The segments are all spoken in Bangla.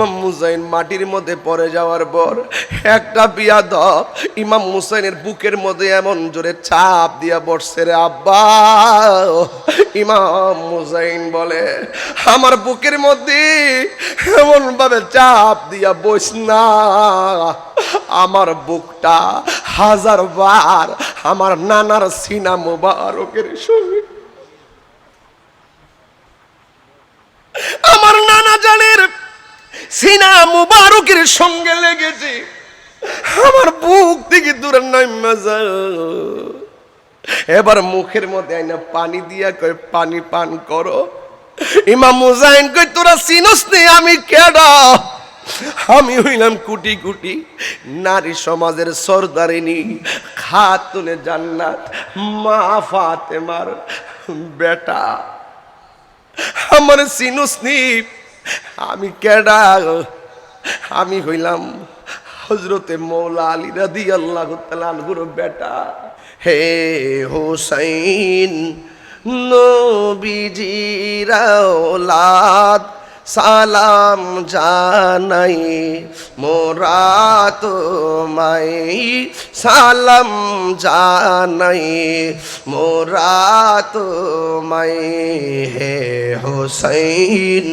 ইমাম হুসাইন মাটির মধ্যে পড়ে যাওয়ার পর একটা বিয়াদব ইমাম হুসাইনের বুকের মধ্যে এমন জোরে চাপ দিয়া বসছে রে আব্বা। ইমাম হুসাইন বলে আমার বুকের মধ্যে এমন ভাবে চাপ দিয়া বস না, আমার বুকটা 1000 বার আমার নানার সিনা মুবারকের সঙ্গে, আমার নানা জানের সিনা মুবারকের সঙ্গে লেগেছে। আমার বুক থেকে দূরে নাইমা যায়। এবার মুখের মধ্যে আইনা পানি দিয়া কয় পানি পান করো। ইমাম হুসাইন কই তোরা চিনস নি আমি কেডা? আমি হইলাম কোটি কোটি নারী সমাজের সরদারিনী খাতুনে জান্নাত মা ফাতেমার বেটা। আমার চিনস নি আমি কেডা? আমি হইলাম হযরতে মৌলা আলী রাদিয়াল্লাহু তাআলা আনহুর বেটা। হে হুসাইন নবীজির আওলাদ সালাম জানাই মোরা তোমায়, সালাম জানাই মোরা তোমায়। হে হুসাইন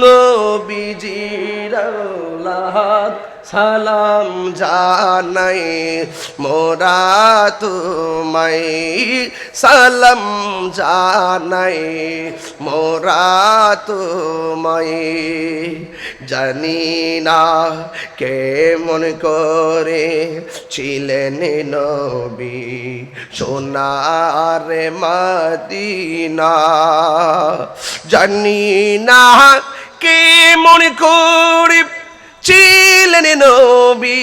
নবীজির আওলাদ সালাম জানাই মোরা তোমায়, সালাম জানাই মোরা তোমায়। জানি না কেমন করে ছিলেন নবী সোনার মদিনা, জানি না কেমন করে ছিলেন নবী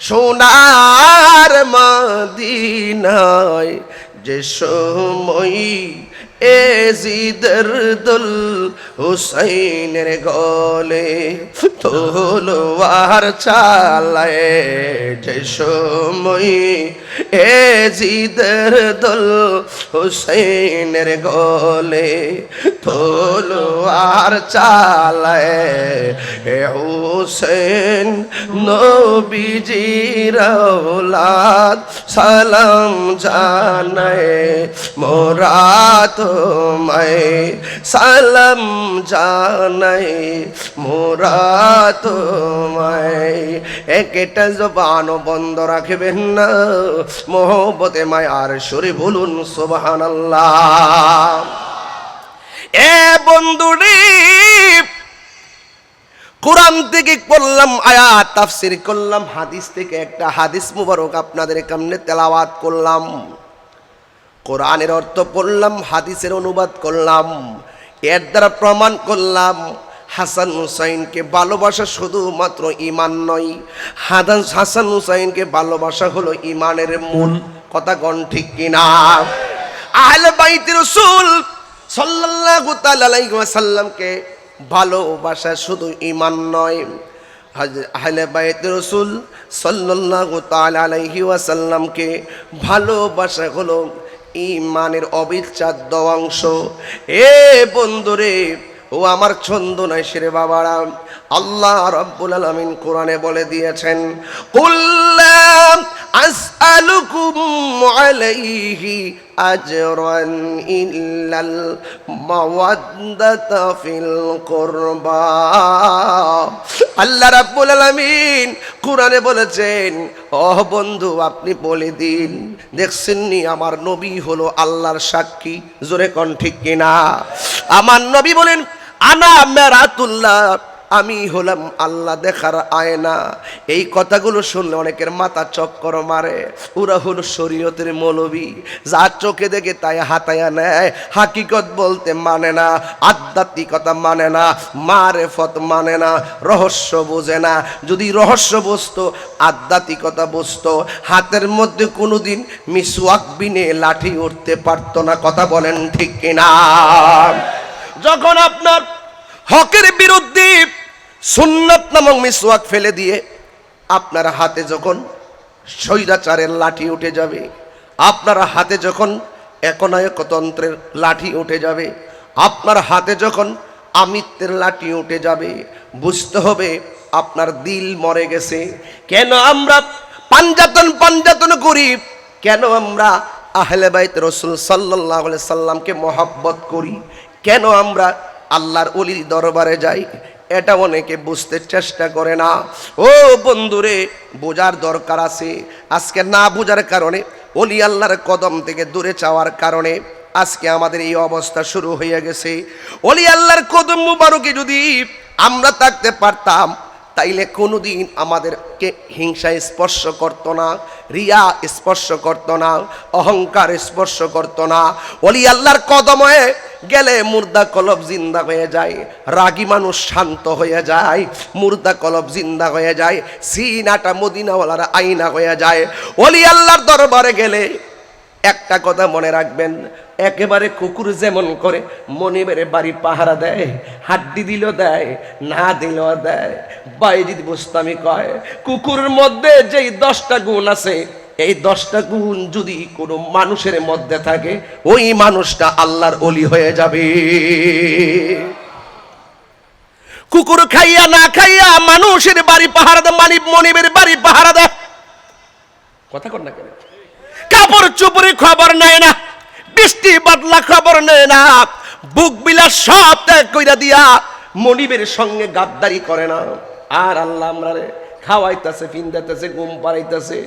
সোনার মদিনায়। যে সময় এজিদের দুল হুসাইনের গলে তলোয়ার চালায়, যে সময় এজিদের দুল হুসাইনের গলে তলোয়ার চালায়। হে হুসেন নবীজির আওলাদ সালাম জানায় মোরা তোমায়, সালাম জানাই মোরা তোমায়। একটা জবানও বন্ধ রাখবেন না, মোহব্বতে মায়ার সুরে বলুন সুবহানাল্লাহ। এ বন্ধুরে কোরআন থেকে করলাম আয়াত তাফসীর করলাম, হাদিস থেকে একটা হাদিস মুবারক আপনাদের সামনে তেলাওয়াত করলাম, কোরআনের অর্থ পড়লাম, হাদিসের অনুবাদ করলাম। এর দ্বারা প্রমাণ করলাম হাসান হুসাইনকে ভালোবাসা শুধুমাত্র ঈমান নয়, হাসান হুসাইনকে ভালোবাসা হলো ঈমানের মূল। কথা কোন ঠিক কিনা? আহলে বাইত রাসূল সাল্লাল্লাহু তাআলা আলাইহি ওয়াসাল্লামকে ভালোবাসা শুধু ঈমান নয়, আহলে বাইত রাসূল সাল্লাল্লাহু তাআলা আলাইহি ওয়াসাল্লামকে ভালোবাসা হলো ঈমানের অবিচ্ছেদ্য অংশ। এ বন্ধুরে ও আমার ছন্দ নাই সেরে বাবারা, আল্লাহ রাব্বুল আলামিন কোরআনে বলে দিয়েছেন কুল লা আসআলুকুম আলাইহি আজরান ইল্লাল মাওয়াদ্দাতা ফিল কুরবা। আল্লাহ রাব্বুল আলামিন কোরআনে বলেছেন ও বন্ধু আপনি বলে দিন, দেখছেন নি আমার নবী হলো আল্লাহর সাক্ষী, জোরে কোন ঠিক কিনা? আমার নবী বলেন আনা মেরাতুল্লাহ, আমি হলাম আল্লাহ দেখার আয়না। এই কথাগুলো শুনলে অনেকের মাথা চক্কর মারে। ওরা হলো শরীয়তের মৌলবী, যা চোখে দেখে তাই হাতায়া নেয়, হাকিকত বলতে মানে না, আধ্যাত্মিকতা মানে না, মারেফত মানে না, রহস্য বোঝে না। যদি রহস্য বুঝতো, আধ্যাত্মিকতা বুঝতো, হাতের মধ্যে কোনোদিন মিসওয়াক বিনে লাঠি উঠতে পারতো না। কথা বলেন ঠিক কিনা? যখন আপনার হকের বিরুদ্ধে সুন্নাত নামক মিসওয়াক ফেলে দিয়ে আপনার হাতে যখন স্বৈরাচারের লাঠি উঠে যাবে, আপনার হাতে যখন একনায়কতন্ত্রের লাঠি উঠে যাবে, আপনার হাতে যখন আমিত্বের লাঠি উঠে যাবে, বুঝতে হবে আপনার দিল মরে গেছে। কেন আমরা পাঞ্জাতন করি? কেন আমরা আহলে বাইত রাসূল সাল্লাল্লাহু আলাইহি সাল্লামকে মহব্বত করি? কেন আমরা আল্লাহর ওলির দরবারে যাই? এটা অনেকে বুঝতে চেষ্টা করে না। ও বন্ধুরে, বোঝার দরকার আছে। আজকে না বোঝার কারণে, ওলি আল্লাহর কদম থেকে দূরে যাওয়ার কারণে আজকে আমাদের এই অবস্থা শুরু হয়ে গেছে। ওলি আল্লাহর কদম মুবারকে যদি আমরা থাকতে পারতাম, তাইলে কোনোদিন আমাদেরকে হিংসা স্পর্শ করত না, রিয়া স্পর্শ করত না, অহংকার স্পর্শ করত না। ওলি আল্লাহর কদমে গেলে মুর্দা কলব জিন্দা হয়ে যায়, রাগী মানুষ শান্ত হয়ে যায়, মুর্দা কলব জিন্দা হয়ে যায়, সিনাটা মদিনাওয়ালার আইনা হয়ে যায়। ওলি আল্লাহর দরবারে গেলে একটা কথা মনে রাখবেন, একেবারে কুকুর যেমন করে মনিবের বাড়ি পাহারা দেয়, হাড্ডি দিল দেয়, না দিল দেয়। বাইজিদ বুস্তামি কয়, কুকুরের মধ্যে যেই 10টা গুণ আছে, এই 10টা গুণ যদি কোনো মানুষের মধ্যে থাকে, ওই মানুষটা আল্লাহর ওলি হয়ে যাবে। কুকুর খাইয়া না খাইয়া মানুষের বাড়ি পাহারা দেয়, মনিবের বাড়ি পাহারা দেয়। কথা কর না কেন? কাপড় চুপড়ি খবর নেয় না, বৃষ্টি বাদলা খবর নেয় না, বুক বিলাস সব ত্যাগ কইরা দিয়া মনিবের সঙ্গে গাদ্দারি করে না। আর আল্লাহ আমরারে খাওয়াইতেছে, ফিন্দাইতেছে, ঘুম পাড়াইতেছে,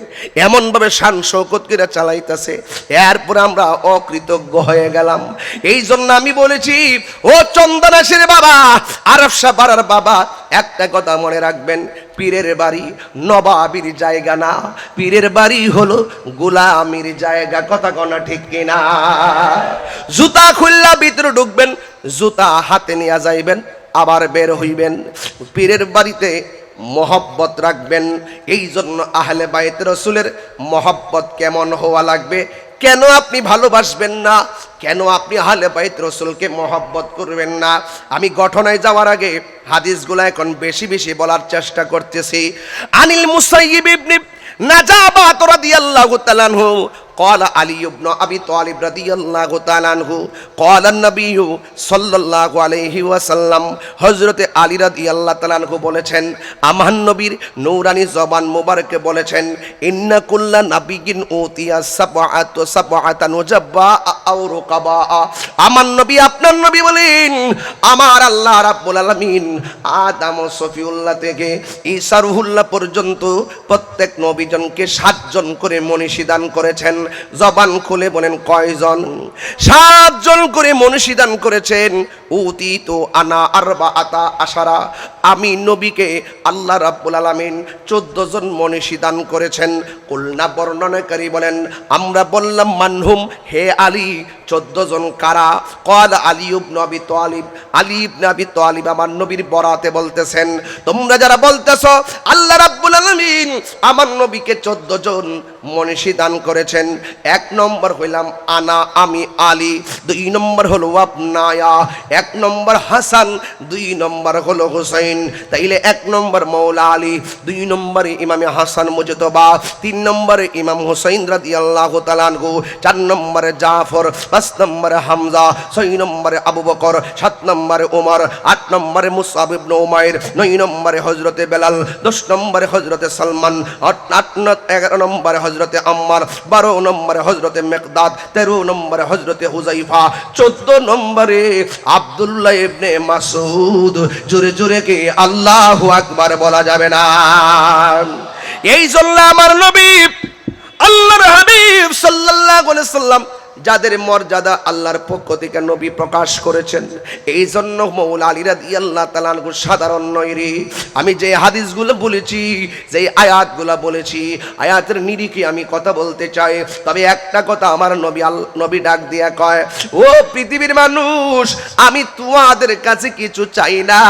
এমন ভাবে শান শৌকত করে চালাইতেছে। এরপরে আমরা অকৃতজ্ঞ হয়ে গেলাম। এই জন্য আমি বলেছি, ও চন্দনাশের বাবা, আরব শাহ পাড়ার বাবা, একটা কথা মনে রাখবেন, পীরের বাড়ি নবাবির জায়গা না, পীরের বাড়ি হলো গোলামির জায়গা। কথা কনা ঠিক কিনা? জুতা খুললা ভিতরে ঢুকবেন, জুতা হাতে নিয়ে যাইবেন, আবার বের হইবেন। পীরের বাড়িতে মহব্বত রাখবেন। এই জন্য আহলে বাইত রাসূলের মহব্বত কেমন হওয়া লাগবে? কেন আপনি ভালোবাসবেন না? কেন আপনি আহলে বাইত রাসূলকে মহব্বত করবেন না? আমি ঘটনায় যাওয়ার আগে হাদিসগুলো এখন বেশি বেশি বলার চেষ্টা করতেছি। আনিল মুসাইয়িব ইবনে নাজাবাত রাদিয়াল্লাহু তাআলা আনহু قال علي بن ابي طالب رضي الله تعالى عنه قال النبي صلى الله عليه وسلم হযরত আলী রাদিয়াল্লাহু তাআলা আনহু বলেছেন, আমার নবীর নূরানি জবান মোবারকে বলেছেন, ইন্না কুল্লা নাবিয়িন উতিয়া সাবআতান ওয়াজাবা আও রুকাবা। আমার নবী, আপনার নবী বলেন, আমার আল্লাহ রাব্বুল আলামিন আদম ও সফিউল্লাহ থেকে ঈসা রুহুল্লাহ পর্যন্ত প্রত্যেক নবীজনকে 7 জন করে মনীষী দান করেছেন। জবান খুলে বলেন কয়জন? 7 জন করে মনীষী দান করেছেন। উতি তো আনা আরবাআতা আশারা, আমি নবীকে আল্লাহ রাব্বুল আলামিন 14 জন মনীষী দান করেছেন। কুলনা, বর্ণনাকারী বলেন, আমরা বললাম মানহুম, হে আলী 14 জন কারা? ক্বাল আলী ইবনে আবি তালিব, আলী ইবনে আবি তালিব আমার নবীর বরাতে বলতেছেন, তোমরা যারা বলতেছো আল্লাহ রাব্বুল আলামিন আমার নবীকে 14 জন মনীষী দান করেছেন, 1 নম্বর হইলাম আনা, আমি আলী, 2 নম্বর হলো আবনায়া, 1 নম্বর হাসান, 2 নম্বর হলো হুসাইন। তাইলে 1 নম্বর মৌলা আলী, 2 নম্বরে ইমামে হাসান মুজতবা, 3 নম্বরে ইমাম হুসাইন রাদিয়াল্লাহু তাআলা আনহু, 4 নম্বরে জাফর, 5 নম্বরে হামজা, 6 নম্বরে আবু বকর, 7 নম্বরে ওমর, 8 নম্বরে মুসআব ইবনে উমাইর, 9 নম্বরে হযরতে বেলাল, 10 নম্বরে হযরতে সালমান, 11 নম্বরে হযরতে আম্মার, 12 নম্বরে হযরতে মিকদাদ, 13 নম্বরে হযরতে হুযাইফা, 14 নম্বরে আব্দুল্লাহ ইবনে মাসউদ। জোরে জোরে কে আল্লাহু আকবার বলা যাবে না? এই জন্য আমার নবী আল্লাহর হাবিব সাল্লাল্লাহু আলাইহি সাল্লাম যাদের মর্যাদা আল্লাহর পক্ষ থেকে নবী প্রকাশ করেছেন, এই জন্য মৌলা আলী রাদিয়াল্লাহু তাআলা আনহু সাধারণ নয় রে। আমি যে হাদিসগুলো বলেছি, যে আয়াতগুলো বলেছি, আয়াতের নিরিখে আমি কথা বলতে চাই। তবে একটা কথা আমার নবী ডাক দিয়া কয়, ও পৃথিবীর মানুষ, আমি তোমাদের কাছে কিছু চাই না,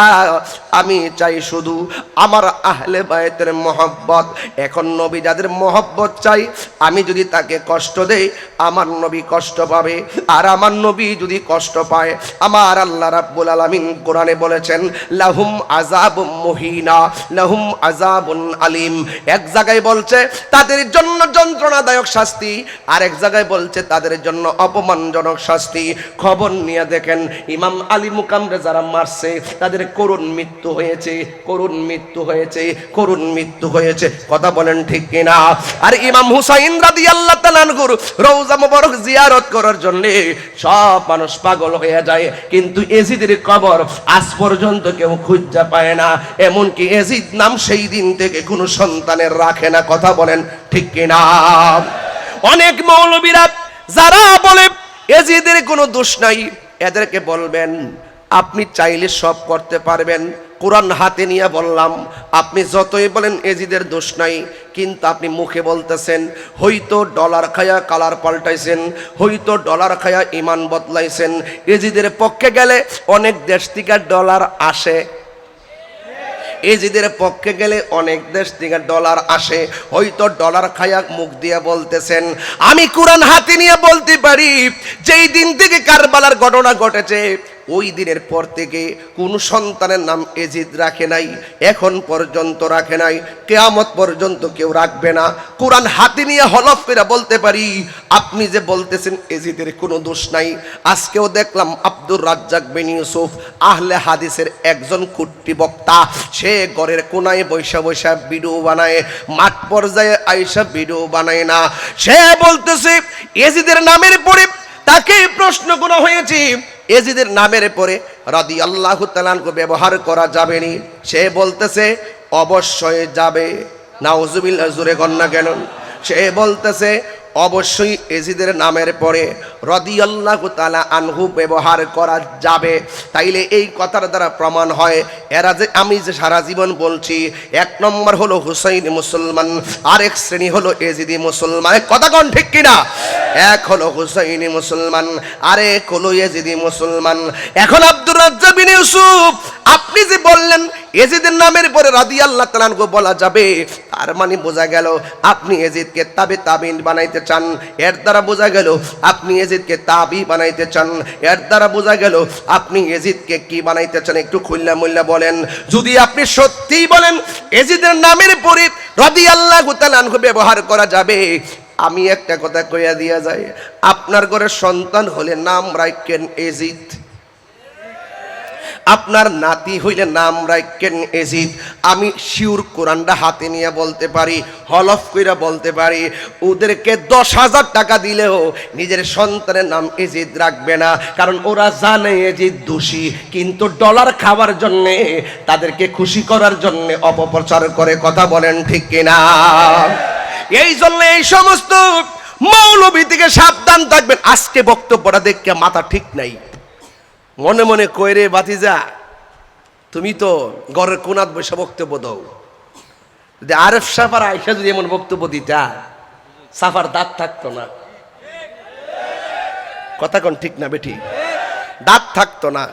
আমি চাই শুধু আমার আহলে বায়তের মহব্বত। এখন নবী যাদের মহব্বত চাই, আমি যদি তাকে কষ্ট দেই, আমার নবী কষ্ট কষ্ট পাবে। আর আমার নবী যদি কষ্ট পায়, আমার আল্লাহ রাব্বুল আলামিন কোরআনে বলেছেন লাহুম আযাবুম মুহিনা লাহুম আযাবুন আলিম। এক জায়গায় বলছে তাদের জন্য যন্ত্রণাদায়ক শাস্তি, আর এক জায়গায় বলছে তাদের জন্য অপমানজনক শাস্তি। খবর নিয়ে দেখেন, ইমাম আলী মুকামরে যারা মারছে তাদের করুণ মৃত্যু হয়েছে, করুণ মৃত্যু হয়েছে, করুণ মৃত্যু হয়েছে। কথা বলেন ঠিক কিনা? আর ইমাম হুসাইন রাদিয়াল্লাহু তাআলা আনহুর রওজা মোবারক জিয়ারত করার জন্য সব মানুষ পাগল হয়ে যায়, কিন্তু এজিদের কবর আজ পর্যন্ত কেউ খুঁজে পায় না। এমনকি এজিদ নাম সেই দিন থেকে কোনো সন্তানের রাখে না। কথা বলেন ঠিক কিনা? অনেক মৌলবীরা যারা বলে এজিদের কোনো দোষ নাই, এদেরকে বলবেন আপনি চাইলে সব করতে পারবেন। কোরআন হাতে নিয়ে বললাম, আপনি যতই বলেন এজিদের দোষ নাই, কিন্তু আপনি মুখে বলতেছেন হয়তো ডলার খায়া কালার পাল্টাইছেন, হয়তো ডলার খায়া ইমান বদলাইছেন। এজিদের পক্ষে গেলে অনেক দেশ থেকে ডলার আসে, এজিদের পক্ষে গেলে অনেক দেশ থেকে ডলার আসে, হয়তো ডলার খায়া মুখ দিয়ে বলতেছেন। আমি কোরআন হাতে নিয়ে বলতে পারি, যেই দিন থেকে কারবালার ঘটনা ঘটেছে ওই দিনের পর থেকে কোন সন্তানের নাম এজিদ রাখে নাই, এখন পর্যন্ত রাখে নাই, কিয়ামত পর্যন্ত কেউ রাখবে না। কোরআন হাতে নিয়ে হলফ করে বলতে পারি, আপনি যে বলতেছেন এজিদের কোনো দোষ নাই, আজকেও দেখলাম আব্দুর রাজ্জাক বিন ইউসুফ আহলে হাদিসের একজন কুট্টি বক্তা, সে ঘরের কোনায় বৈশা বৈশা ভিডিও বানায়, মাঠ পর্যায়ে আইসা ভিডিও বানায় না। সে বলতেছে এজিদের নামের পরে তাকে প্রশ্ন করা হয়েছে এজিদের নামের পরে রাদিয়াল্লাহু তাআলা আনহু ব্যবহার করা যাবে নি? সে বলতেছে অবশ্যই যাবে। নাউজুবিল্লাহ, জোরে কন্যা কেন? সে বলতেছে অবশ্যই এজিদের নামের পরে রাদিয়াল্লাহু তাআলা আনহু ব্যবহার করা যাবে। তাইলে এই কথার দ্বারা প্রমাণ হয় এরা যে আমি যে সারা জীবন বলছি, এক নম্বর হলো হুসাইনি মুসলমান, আরেক শ্রেণী হলো এজিদি মুসলমান। কথা কোন ঠিক কিনা? এক হলো হুসাইনি মুসলমান, আরেক হলো এজিদি মুসলমান। এখন আব্দুর রাজ্জাক বিন ইউসুফ, আপনি যে বললেন এজিদের নামের পরে রাদিয়াল্লাহু তাআলা আনহু বলা যাবে, তার মানে বোঝা গেল আপনি এজিদকে তাবিন বানাইতে চান। এর দ্বারা বোঝা গেল আপনি এজিদকে তাবি বানাইতে চান। এর দ্বারা বোঝা গেল আপনি এজিদকে কি বানাইতে চান? একটু খুল্লা মুল্লা বলেন। যদি আপনি সত্যিই বলেন এজিদের নামের পরে রাদিয়াল্লাহু তাআলা আনহু ব্যবহার করা যাবে, আমি একটা কথা কইয়া দিয়া যাই, আপনার ঘরের সন্তান হলে নাম রাখেন এজিদ, আপনার নাতি হইলে নাম রাখেন এজিদ। আমি শিউর কোরআনটা হাতে নিয়ে বলতে পারি, হলফ কইরা বলতে পারি, ওদেরকে 10,000 টাকা দিলেও নিজের সন্তানের নাম এজিদ রাখবে না, কারণ ওরা জানে এজিদ দোষী, কিন্তু ডলার খাওয়ার জন্যে, তাদেরকে খুশি করার জন্যে অপপ্রচার করে। কথা বলেন ঠিক কিনা? এই জন্য এই সমস্ত মৌলবী থেকে সাবধান থাকবেন। আজকে বক্তব্যটা দেখে মাথা ঠিক নাই, মনে মনে কইরে বাতিজা তুমি তো ঘরের কোনাত বসে বক্তব্য দাও, যদি আরেফ সাফার আয়সা যদি এমন বক্তব্য দিতা, সাফার দাঁত থাকতো না। কথা কোন ঠিক না বেটি? দাঁত থাকতো না।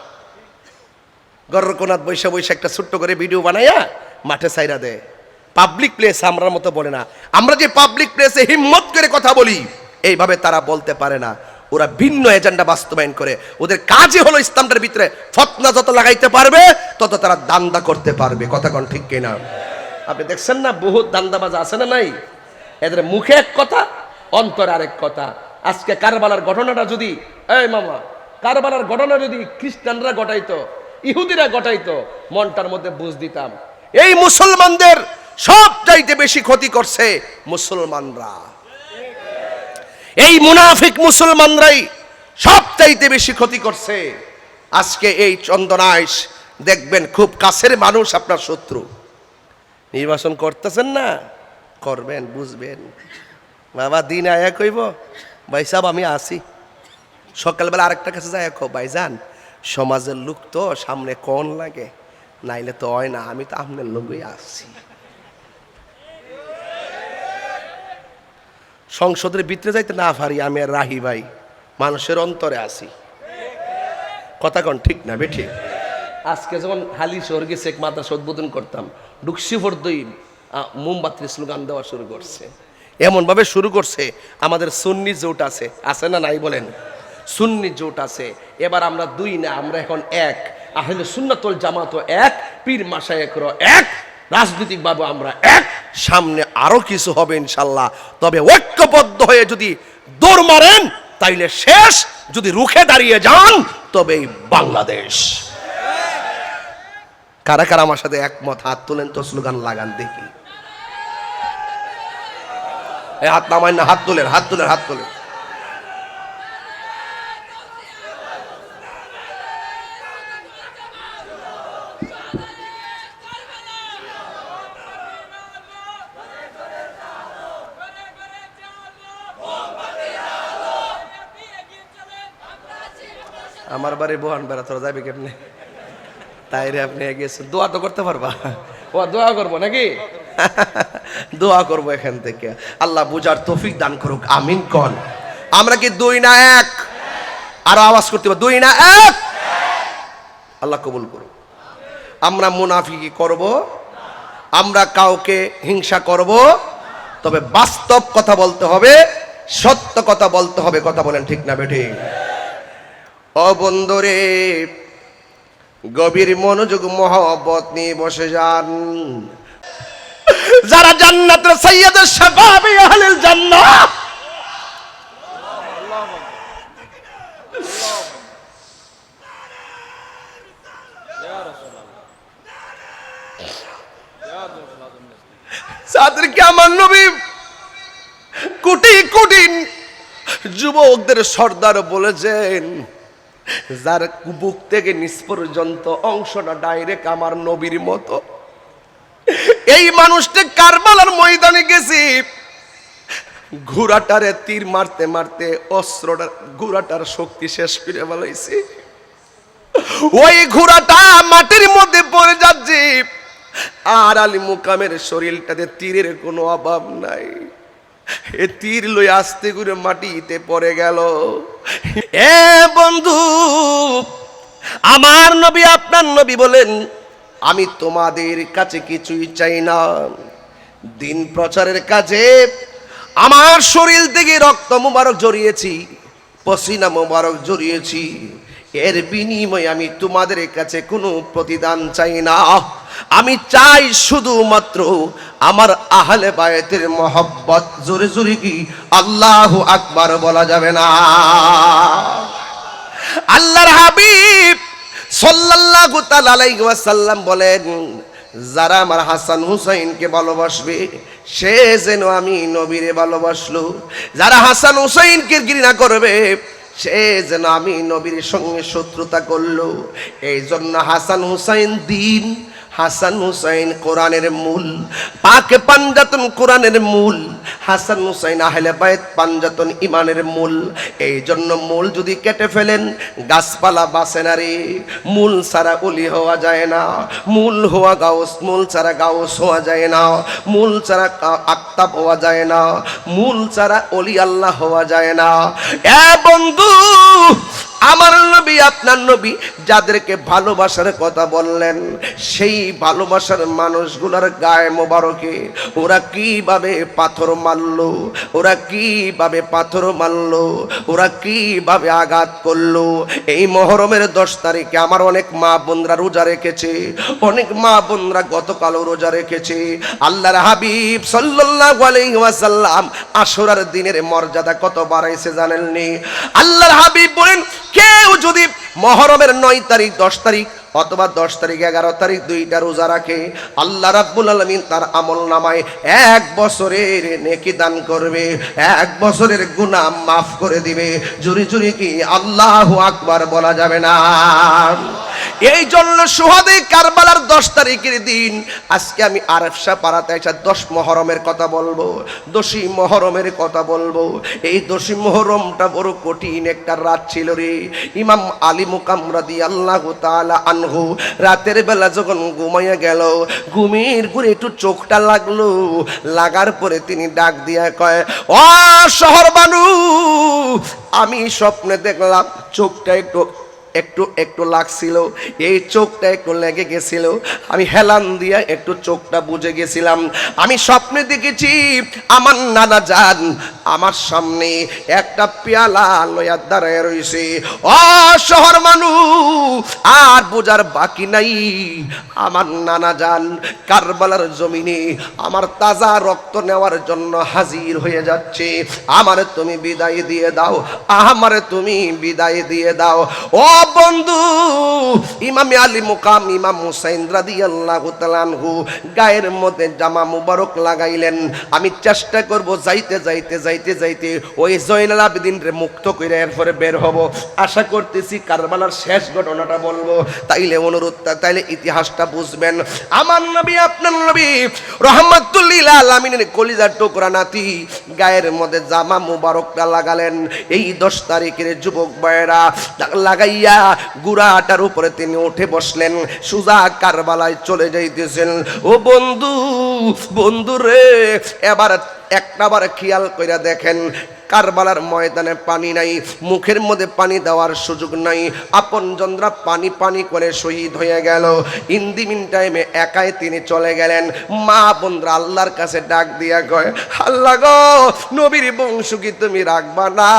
ঘরের কোনাত বৈশা বৈশা একটা ছোট্ট করে ভিডিও বানাইয়া মাঠে সাইরা দেয়। পাবলিক প্লেস আমরার মতো বলে না। আমরা যে পাবলিক প্লেসে হিম্মত করে কথা বলি, এইভাবে তারা বলতে পারে না। ওরা ভিন্ন এজেন্ডা বাস্তবায়ন করে। ওদের কাজই হলো ইসলামটার ভিতরে ফতনা যত লাগাইতে পারবে তত তারা দান্দা করতে পারবে। কথা কোন ঠিক কিনা? আপনি দেখছেন না বহুত দান্দাবাজ আছে না নাই? এদের মুখে এক কথা, অন্তরে আরেক কথা। আজকে কারবালার ঘটনাটা যদি, এই মামা, কারবালার ঘটনা যদি খ্রিস্টানরা ঘটাইতো, ইহুদিরা ঘটাইতো, মনটার মধ্যে বুঝ দিতাম। এই মুসলমানদের সবচাইতে বেশি ক্ষতি করছে মুসলমানরা। এই মুনাফিক মুসলমানরাই সবচাইতে বেশি ক্ষতি করছে। আজকে এই চন্দনাইশ দেখবেন খুব কাছের মানুষ আপনার শত্রু। নির্বাচন করতেছেন না, করবেন, বুঝবেন। বাবা দিন আয়া কইব ভাই সাহেব আমি আসি, সকালবেলা আরেকটা কাছে যায় কো ভাইজান সমাজের লোক তো সামনে কোন লাগে, নাইলে তো হয় না, আমি তো আপনার লোকই আসছি। সংসদের ভিতরে যাইতে না পারি আমি আর রাহি ভাই, মানুষের অন্তরে আসি। কথা কোন ঠিক না বেঠি? আজকে যখন হালি শহর গেছে এক মাদ্রাসা উদ্বোধন করতাম, ডুকসি ফর্দই মোমবাতির স্লোগান দেওয়া শুরু করছে। এমন ভাবে শুরু করছে, আমাদের সুন্নি জোট আছে, আছে না নাই বলেন? সুন্নি জোট আছে। এবার আমরা দুই না, আমরা এখন এক। আহলে সুন্নাত ওয়াল জামাত এক, পীর মাশায়েখরা এক, রাজনৈতিক ভাবে আমরা এক। সামনে আরো কিছু হবে ইনশাআল্লাহ। তবে ঐক্যবদ্ধ হয়ে যদি দৌড় মারেন তাইলে শেষ, যদি রুখে দাঁড়িয়ে যান তবেই বাংলাদেশ। কারা কারা আমার সাথে একমত? হাত তোলেন তো, স্লোগান লাগান দেখি। হাত নামায় না, হাত তোলেন, হাত তোলেন, হাত তোলেন। আমার বাড়ি বোহান বেড়া, তোরা যাবে কেমনে? তাই রে, আপনি গেছেন, দোয়া তো করতে পারবা? ও দোয়া করবো নাকি? দোয়া করবো এখান থেকে, আল্লাহ বুঝার তৌফিক দান করুক, আমিন কন। আমরা কি দুই না এক? আরো আওয়াজ করতে হবে, দুই না এক। আল্লাহ কবুল করুক। আমরা মুনাফিকি করব, আমরা কাউকে হিংসা করব, তবে বাস্তব কথা বলতে হবে, সত্য কথা বলতে হবে। কথা বলেন ঠিক না বেঠিক? ও বন্ধুরে, গভীর মনোযোগ মহব্বত নিয়ে বসে যান। যারা জান্নাতের সাইয়্যিদুশ শাবাবি আহলিল জান্নাহ, যাদেরকে আমার নবী কোটি কোটি যুবকদের সর্দার বলেছেন, যার বুক থেকে নিচ পর্যন্ত অংশটা ডাইরেক্ট আমার নবীর মতো, এই মানুষটা কারবালার ময়দানে গেছি, ঘোড়াটারে তীর মারতে মারতে অস্ত্রটা, ঘোড়াটার শক্তি শেষ করে ফেলাইছি। ওই ঘোড়াটা মাটির মধ্যে পড়ে যাচ্ছে, আর আলী মুকামের শরীরটাতে তীরের কোনো অভাব নাই। এ তীর লই আস্তে করে মাটিতে পড়ে গেল। এ বন্ধু, আমার নবী আপনার নবী বলেন, আমি তোমাদের কাছে কিছুই চাই না, দিন প্রচারের কাজে আমার শরীর থেকে রক্ত মুবারক জড়িয়েছি, পসিনা মুবারক জড়িয়েছি, এর বিনিময়ে আমি তোমাদের কাছে কোনো প্রতিদান চাই না। আমি চাই শুধুমাত্র আমার আহলে বায়তের মহব্বত। জোরে জোরে কি আল্লাহু আকবার বলা যাবে না? আল্লাহর হাবিব সাল্লাল্লাহু তাআলা আলাইহি ওয়াসাল্লাম বলেন, যারা আমার হাসান হুসাইনকে ভালোবাসবে সে যেন আমি নবীরে ভালোবাসলো, যারা হাসান হুসাইনকে ঘৃণা করবে সে যেন আমি নবীর সঙ্গে শত্রুতা করলো। এই জন্য হাসান হুসাইন দিন, হাসান হুসাইন কোরআনের মূল, পাকে পাঞ্জাতন কোরআনের মূল, হাসান হুসাইন আহলে বাইত পাঞ্জাতন ইমানের মূল। এই জন্য মূল যদি কেটে ফেলেন গাছপালা বাঁচে না রে। মূল ছাড়া অলি হওয়া যায় না, মূল হওয়া গাউস, মূল ছাড়া গাউস হওয়া যায় না, মূল ছাড়া আক্তাব হওয়া যায় না, মূল ছাড়া অলি আল্লাহ হওয়া যায় না। এ বন্ধু, আমার নবী আপনার নবী যাদেরকে ভালোবাসার কথা বললেন, সেই ভালোবাসার মানুষগুলোর গায়ে মোবারকে ওরা কিভাবে পাথর মারলো, ওরা কিভাবে পাথর মারলো, ওরা কিভাবে আঘাত করলো। এই মহরমের 10 তারিখে আমার অনেক মা বোনরা রোজা রেখেছে, অনেক মা বোনরা গতকালও রোজা রেখেছে। আল্লাহর হাবিব সাল্লাল্লাহু আলাইহি ওয়াসাল্লাম আশুরার দিনের মর্যাদা কত বাড়াইছে জানেননি? আল্লাহর হাবিব বলেন, কেউ যদি মহরমের 9 তারিখ 10 তারিখ অথবা 10 তারিখ 11 তারিখ দুইটা রোজা রাখে, আল্লাহ রাব্বুল আলামিন তার আমল নামায় 1 বছরের নেকি দান করবে, 1 বছরের গুনাহ মাফ করে দিবে। জোরে জোরে কি আল্লাহু আকবার বলা যাবে না? এই জন্য সুহাদে কারবালার 10 তারিখের দিন আজকে আমি আরফশা পাড়াতে এসে 10 মহরমের কথা বলবো, 10ই মহরমের কথা বলবো। এই 10ই মহরমটা বড় কঠিন একটা রাত ছিল রে। ইমাম আলী মুকাম রাদিয়াল্লাহু তাআলা আনহু রাতের বেলা যখন ঘুমাইয়া গেল, ঘুমের ঘুরে একটু চোখটা লাগলো, লাগার পরে তিনি ডাক দিয়া কয়, ও শহর বানু, আমি স্বপ্নে দেখলাম চোখটা একটু একটু একটু লাগছিল, এই চোখটা একটু লেগে গেছিল, আমি হেলান দিয়া একটু চোখটা বুঝে গেছিলাম। আমি স্বপ্নে দেখেছি আমার নানা জান আমার সামনে একটা পেয়ালা লইয়া দাঁড়ায় রইছে। ও শহর মানুষ, আর বোঝার বাকি নাই, আমার নানা জান কারবালার জমিনে আমার তাজা রক্ত নেওয়ার জন্য হাজির হয়ে যাচ্ছে। আমারে তুমি বিদায় দিয়ে দাও, আমারে তুমি বিদায় দিয়ে দাও। ও বন্ধু, ইমাম আলী মুকাম ইমাম হুসাইন রাদিয়াল্লাহু তাআলা আনহু গায়ের মধ্যে জামা মুবারক লাগাইলেন। আমি চেষ্টা করব যাইতে যাইতে যাইতে যাইতে ওই জয়নুল আবেদিন রে মুক্ত করে এরপরে বের হব। আশা করতেছি কারবালার শেষ ঘটনাটা বলবো, তাইলে অনুরোধ, তাইলে ইতিহাসটা বুঝবেন। আমার নবী আপনার নবী রহমাতুল লিল আলামিনের কলিজার টুকরা নাতি গায়ের মধ্যে জামা মুবারকটা লাগালেন। এই 10 তারিখের যুবক ভাইয়েরা লাগাইয়া গুড়াটার উপরে তিনি উঠে বসলেন, সুজা কারবালায় চলে যাইতেছেন। ও বন্ধু, বন্ধু রে, এবার একটাবার খেয়াল কইরা দেখেন কারবালার ময়দানে পানি নাই, মুখের মধ্যে পানি দেওয়ার সুযোগ নাই, আপনজনরা পানি পানি করে শহীদ হয়ে গেল। ইন দি মিন টাইমে একাই তিনি চলে গেলেন। মা বোনরা আল্লাহর কাছে ডাক দিয়া কয়, আল্লাহ গো, নবীর বংশ কি তুমি রাখবা না?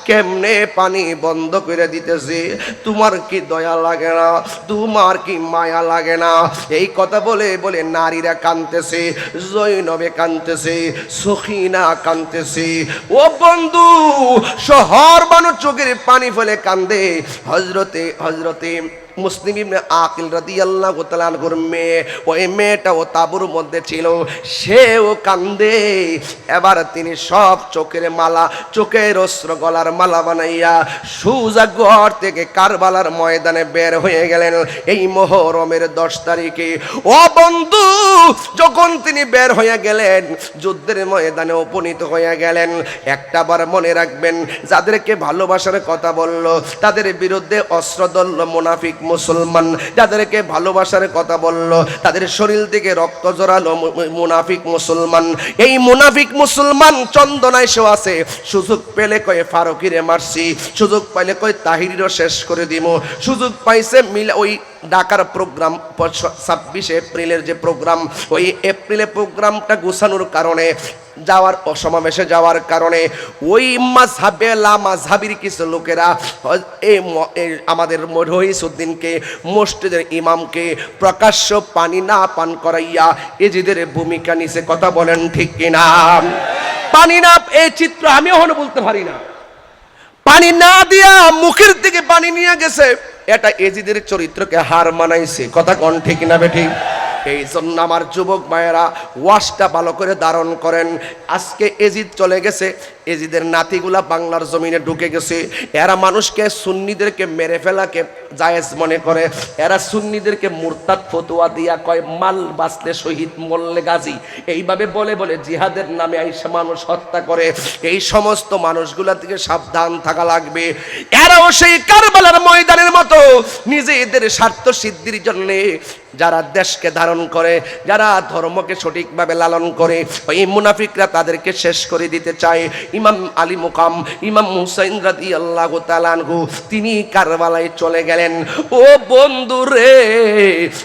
কেমনে পানি বন্ধ করে দিতেছি, তোমার কি দয়া লাগে না? তোমার কি মায়া লাগে না? এই কথা বলে বলে নারীরা কাঁদতেছে, জৈনবে কাঁদতেছে, সখিনা কাঁদতেছে। ও বন্ধু, শহর মানুষ চোখের পানি ফেলে কান্দে। হজরতে মুসলিম ইবনে আকিল রাদিয়াল্লাহু তাআলা আনহুর মেয়ে, ওই মেয়েটাও তাঁবুর মধ্যে ছিল, সেও কান্দে। এবার তিনি সব চোখের মালা, চোখের অস্ত্র গলার মালা বানাইয়া সুজা ঘর থেকে কারবালার ময়দানে বের হয়ে গেলেন এই মুহররমের 10 তারিখে। ও বন্ধু, যখন তিনি বের হয়ে গেলেন, যুদ্ধের ময়দানে উপনীত হয়ে গেলেন, একটাবার মনে রাখবেন, যাদেরকে ভালোবাসার কথা বলল তাদের বিরুদ্ধে অস্ত্র ধরল মুনাফিক মুসলমান, যাদেরকে ভালোবাসার কথা বলল তাদের শরীর থেকে রক্ত জড়ালো মুনাফিক মুসলমান। এই মুনাফিক মুসলমান চন্দনায় সে আছে, সুযোগ পেলে কয়ে ফারুকিরে মারছি, সুযোগ পাইলে কয়ে তাহিরিরও শেষ করে দিব, সুযোগ পাইছে মিলে ওই ঢাকার প্রোগ্রাম 26 এপ্রিলের যে প্রোগ্রাম, ওই এপ্রিলে প্রোগ্রামটা গোছানোর কারণে যাওয়ার সমাবেশে যাওয়ার কারণে ওই মাযহাবে লামাযহাবির কিছু লোকেরা আমাদের রহিসউদ্দিনকে মসজিদের ইমামকে প্রকাশ্য পানি না পান করাইয়া এজিদের ভূমিকা নিছে। কথা বলেন ঠিক কিনা? পানি না, এই চিত্র আমি এখনো বলতে পারি না, পানি না দিয়া মুখের দিকে পানি নিয়ে গেছে, এটা এজিদের চরিত্রকে হার মানাইছে। কথা কোন ঠিক না বেঠিক? এই জন্য আমার যুবক মায়েরা ওয়াজটা ভালো করে ধারণ করেন। আজকে এজিদ চলে গেছে, এজিদের নাতিগুলা বাংলার জমিনে ঢুকে গেছে, এরা মানুষকে সুন্নিদেরকে মেরে ফেলাকে জায়েজ মনে করে, এরা সুন্নিদেরকে মুরতাদ ফতোয়া দিয়া কয় মাল বাঁচলে শহীদ মরলে গাজী, এইভাবে বলে বলে জিহাদের নামে আইসা মানুষ হত্যা করে। এই সমস্ত মানুষগুলা থেকে সাবধান থাকা লাগবে। এরাও সেই কারবালার ময়দানের মতো নিজেদের স্বার্থ সিদ্ধির জন্য যারা দেশকে ধারণ করে, যারা ধর্মকে সঠিকভাবে লালন করে, ওই মুনাফিকরা তাদেরকে শেষ করে দিতে চায়। ইমাম আলী মুকাম ইমাম হুসাইন রাদিয়াল্লাহু তাআলা আনহু তিনি কারবালায় চলে গেলেন। ও বন্ধু রে,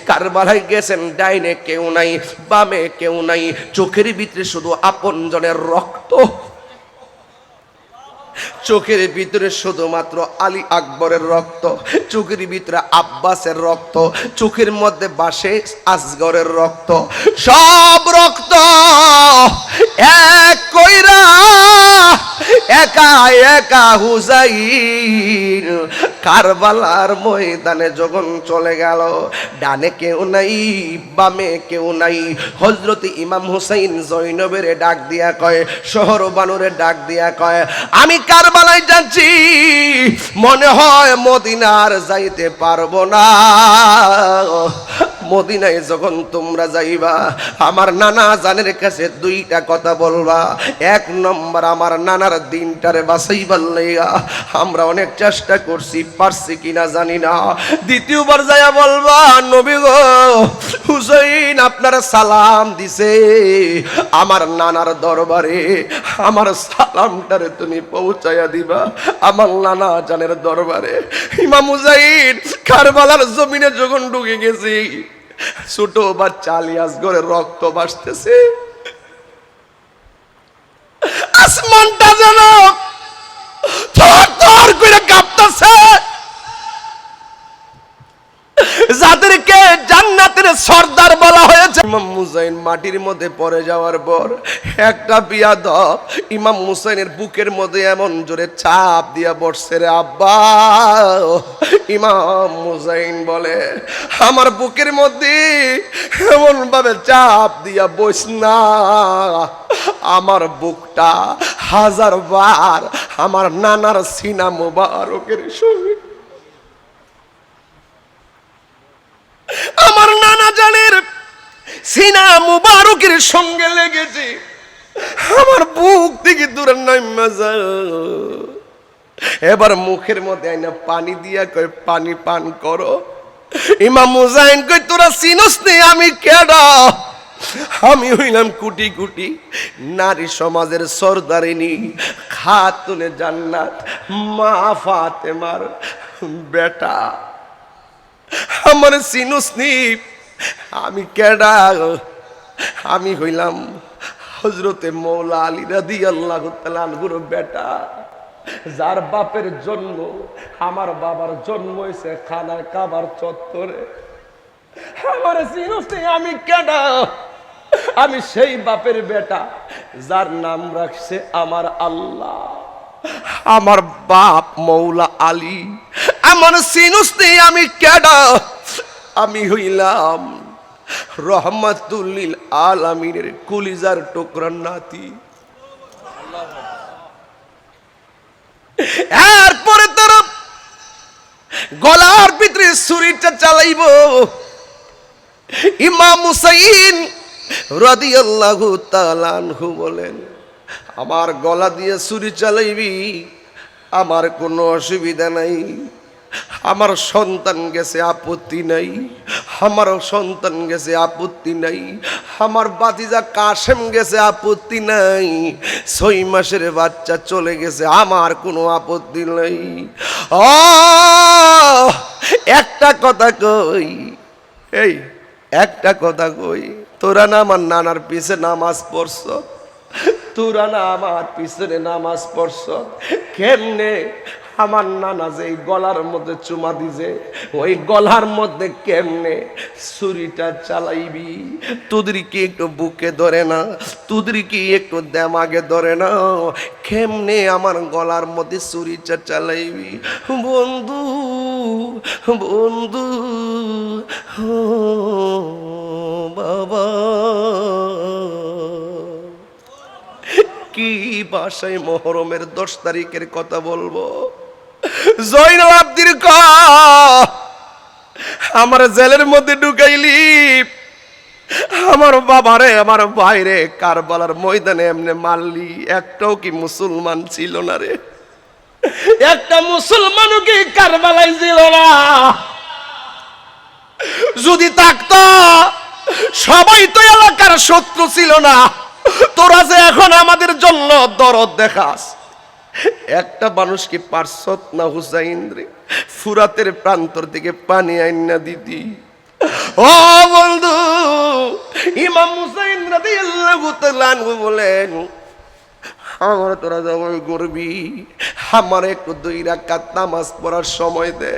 কারবালায় গেছেন, ডাইনে কেউ নাই, বামে কেউ নাই, চোখের ভিতরে শুধু আপনজনের রক্ত, চোখের ভিতরে শুধুমাত্র আলী আকবরের রক্ত, চোখের ভিতরে আব্বাসের রক্ত, চোখের মধ্যে বাসে আসগরের রক্ত, সব রক্ত এক কইরা একা একা হুসাইন কারবালার ময়দানে যখন চলে গেল, ডানে কেউ নাই, বামে কেউ নাই। হযরত ইমাম হুসাইন জৈনবের ডাক দিয়া কয়, শহর বানুরে ডাক দিয়া কয়, আমি কারবালায় যাচ্ছি, মনে হয় মদিনার যাইতে পারবো না। মদিনায় যখন তোমরা যাইবা আমার নানা জানের কাছে দুইটা কথা বলবা। এক নম্বর, আমার নানার দিনটারে বাঁচাইবার লাইগা আমরা অনেক চেষ্টা করছি, পারছি কিনা জানি না। দ্বিতীয়বার যাইয়া বলবা, নবী গো হুসাইন আপনারা সালাম দিছে, আমার নানার দরবারে আমার সালামটারে তুমি পৌঁছাইয়া দিবা আমার নানা জানের দরবারে। ইমাম হুসাইন কারবালার জমিনে যখন ঢুকে গেছি, ছোট বাচ্চা আলী আসগরের রক্ত ভাসতেছে, আসমানটা যেন থরথর করে কাঁপতেছে। যাদেরকে জান্নাতের সর্দার বলা হয়েছে, ইমাম হুসাইন মাটির মধ্যে পড়ে যাওয়ার পর একটা বিয়াদব ইমাম হুসাইনের বুকের মধ্যে এমন জোরে চাপ দিয়া বসছে রে আব্বা। ইমাম হুসাইন বলে, আমার বুকের মধ্যে এমন ভাবে চাপ দিয়া বস না, আমার বুকটা 1000 বার আমার নানার সিনা মুবারকের সঙ্গে, আমার নানা জানের সিনা মুবারকের সঙ্গে লেগেছে। আমার বুক থেকে দূরে নাইমা যায়। এবার মুখের মধ্যে আইনা পানি দিয়া কয় পানি পান করো। ইমাম হুসাইন কয় তোরা চিনস নি আমি কেডা? আমি হইলাম কোটি কোটি নারী সমাজের সর্দারিনী খাতুনে জান্নাত মা ফাতেমার বেটা। আমার চিনুস নি আমি কেডা? আমি হইলাম হযরতে মৌলা আলী রাদিয়াল্লাহু তাআলা আনহুর বেটা, যার বাপের জন্ম, আমার বাবার জন্ম হয়েছে খানা কাবার চত্বরে। আমার চিনুস নি আমি কেডা? আমি সেই বাপের বেটা যার নাম রাখছে আমার আল্লাহ, আমার বাপ মৌলা আলী। আমার চিনুস নি আমি কেডা? আমি হইলাম রহমাতুল লিল আলামিনের কলিজার টুকরা নাতি। এরপরে তোর গলার ভিতরে ছুরিটা চালাইব। ইমাম হুসাইন রাদিয়াল্লাহু তাআলা আনহু বলেন, আমার গলা দিয়ে ছুরি চালাইবি, আমার কোনো অসুবিধা নাই, আমার সন্তান গেছে আপত্তি নাই, আমার সন্তান গেছে আপত্তি নাই, আমার বাতিজা কাশেম গেছে আপত্তি নাই, 6 মাসের বাচ্চা চলে গেছে আমার কোনো আপত্তি নাই। ও একটা কথা কই, এই একটা কথা কই, তোরা না আমার নানার পিছে নামাজ পড়ছ, তোরা না আমার পিছনে নামাজ পড়ছ, কেমনে আমার নানা যে গলার মধ্যে চুমা দিছে ওই গলার মধ্যে কেমনে ছুরিটা চালাইবি? তোদের কি একটু বুকে ধরে না? তোদের কি একটু দেমাগে ধরে না? কেমনে আমার গলার মধ্যে ছুরিটা চালাইবি? বন্ধু বন্ধু ও বাবা, কি ভাষায় মুহররমের 10 তারিখের কথা বলবো? জয়নাল আব্দির ক আমার জেলের মধ্যে ঢুকাইলি, আমার বাবারে আমার ভাইরে কারবালার ময়দানে এমনে মারলি, একটাও কি মুসলমান ছিল না রে? একটা মুসলমানও কি কারবালায় ছিল না? যদি থাকতো, সবাই তো এলাকার শত্রু ছিল না। তোরা যে এখন আমাদের জন্য দরদ দেখাস, একটা মানুষ কি পারছত না হুসাইন রে ফুরাতের প্রান্তর থেকে পানি আইনা দিতি? ও বন্ধু, ইমাম হুসাইন রাদিয়াল্লাহু তাআলা আনহু বলেন, আমার তোরা যখন করবি আমার একটু 2 রাকাত নামাজ পড়ার সময় দে।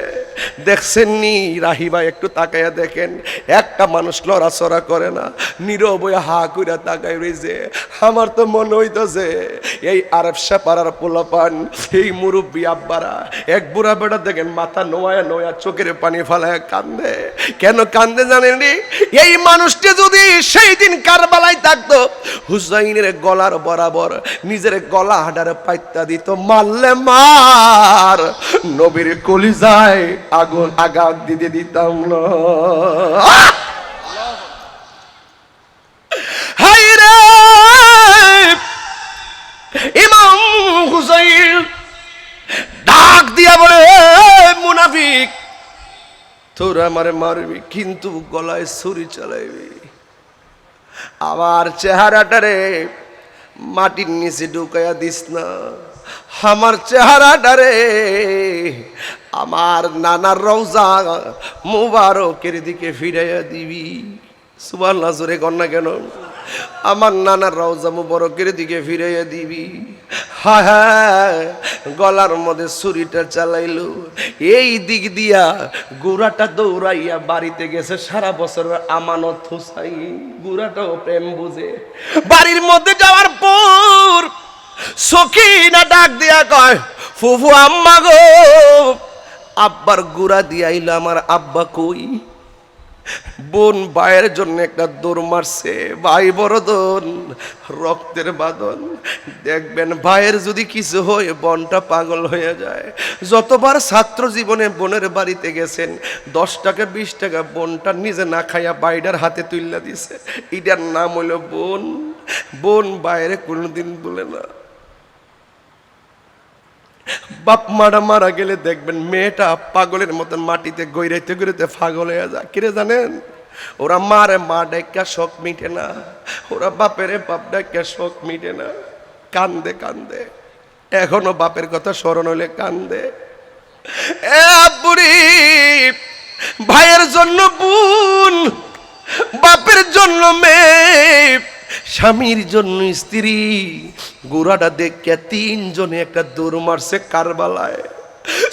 দেখছেন নি রাহিবা, একটু তাকাইয়া দেখেন, একটা মানুষ লড়াচড়া করে না, নীরব হয়ে হা কইরা তাকাই রইছে। আমার তো মনে হইতেছে এই আরব পাড়ার পোলাপান, এই মুরব্বী আব্বারা, এক বুড়া বেটা দেখেন মাথা নোয়া নোয়া চোখের পানি ফালায় কান্দে। কেন কান্দে জানেন নি? এই মানুষটি যদি সেই দিন কারবালায় থাকতো, হুসাইনের গলার বরাবর নিজের গলা হাডারে পাইতা দিত, মারলে মার, নবীর কলিজায় আগুন আঘাত দিতে দিতাম না। তোরা আমারে মারবি কিন্তু গলায় ছুরি চালাইবি। আমার চেহারাটারে মাটির নিচে ঢুকাইয়া দিস না, আমার চেহারাটারে আমার নানার রওজা মুবারকের দিকে ফিরাইয়া দিবি। সুবহানাল্লাহ, জোরে কন্যা কেন? আমার নানার রওজা মুবারকের দিকে ফিরাইয়া দিবি। হ্যাঁ হ্যাঁ, গলার মধ্যে ছুরিটা চালাইলো, এই দিক দিয়া গুড়াটা দৌড়াইয়া বাড়িতে গেছে সারা বছর আমানত হুসাই। গুড়াটাও প্রেম বুঝে। বাড়ির মধ্যে যাওয়ার পর সখিনা ডাক দিয়া কয়, ফুফু আম্মা গো, আব্বার গুড়া দিয়া আইলো, আমার আব্বা কই? বোন ভাইয়ের জন্য একটা দৌড় মারছে, ভাই বড়দন রক্তের বাঁধন। দেখবেন ভাইয়ের যদি কিছু হয় বোনটা পাগল হয়ে যায়। যতবার ছাত্র জীবনে বোনের বাড়িতে গেছেন 10 টাকা 20 টাকা বোনটা নিজে না খাইয়া বাইরের হাতে তুইলা দিছে। এটার নাম হলো বোন। বোন বাইরে কোনোদিন বলে না। বাপ মারা মারা গেলে দেখবেন মেয়েটা পাগলের মতন মাটিতে গইরাইতে গইরাইতে পাগল হয়ে যায়। কিরে জানেন? ওরা মারে মা ডাইকা শখ মিটে না, ওরা বাপেরে বাপ ডাইকা শখ মিটে না। কান্দে কান্দে, এখনো বাপের কথা স্মরণ হইলে কান্দে। এ বুড়ি, ভাইয়ের জন্য বোন, বাপের জন্য মেয়ে, স্বামীর জন্য স্ত্রী। গোড়াটা দেখে 3 জনে একটা দৌড় মারছে কারবালায়।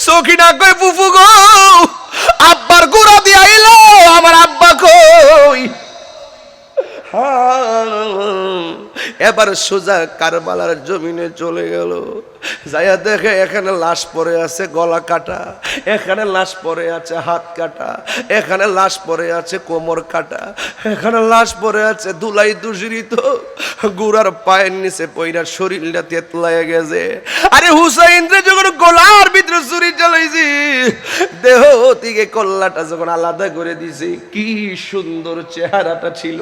সখিনা কই, ফুফু গো, আব্বার গোড়া দিয়ে আইলো, আমার আব্বা কই? এবার সোজা কারবালার জমিনে চলে গেল। যাইয়া দেখে এখানে লাশ পড়ে আছে গলা কাটা, এখানে লাশ পড়ে আছে হাত কাটা, এখানে লাশ পড়ে আছে কোমর কাটা, এখানে লাশ পড়ে আছে ধুলাই দূষিত, গুড়ার পায়ের নিচে পইরা শরীরটা তেতলায় গেছে। আরে হুসাইন রে যখন গলার ভিতরে ছুরি চালাইছি, দেহ থেকে কল্লাটা যখন আলাদা করে দিছি, কি সুন্দর চেহারাটা ছিল।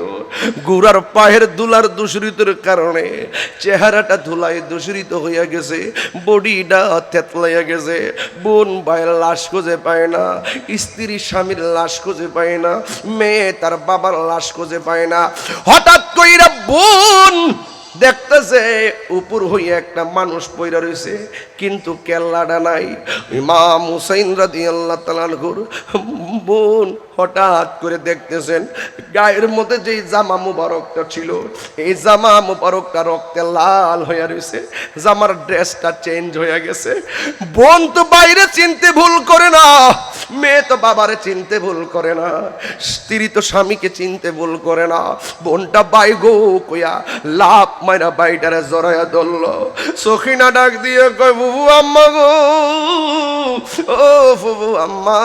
গুড়ার পায়ের ধুলার দূষিতের কারণে চেহারাটা ধুলাই দূষিত হইয়া গেছে, বডিটা থেতলাইয়া গেছে। বোন ভাইয়ের লাশ খুঁজে পায় না, স্ত্রী স্বামীর লাশ খুঁজে পায় না, মেয়ে তার বাবার লাশ খুঁজে পায় না। হঠাৎ কইরা বোন দেখতেছে উপর হইয়া একটা মানুষ পইরা রয়েছে, কিন্তু কেল্লাটা নাই। ইমাম হুসাইন রাদিয়াল্লাহু তাআলা আনহুর বোন হঠাৎ করে দেখতেছেন গায়ের মধ্যে যেই জামা মুবারকটা ছিল, এই জামা মুবারকটা রক্তে লাল হয়ে রয়েছে, জামার ড্রেসটা চেঞ্জ হয়ে গেছে। বোন তো বাইরে চিনতে ভুল করে না, মেয়ে তো বাবারে চিনতে ভুল করে না, স্ত্রী তো স্বামীকে চিনতে ভুল করে না। বোনটা বাইগো কইয়া লাভ মাইরা বাইটারে জড়াইয়া ধরল। সখিনা ডাক দিয়ে কয়, বুবু আম্মা গো, ও বুবু আম্মা,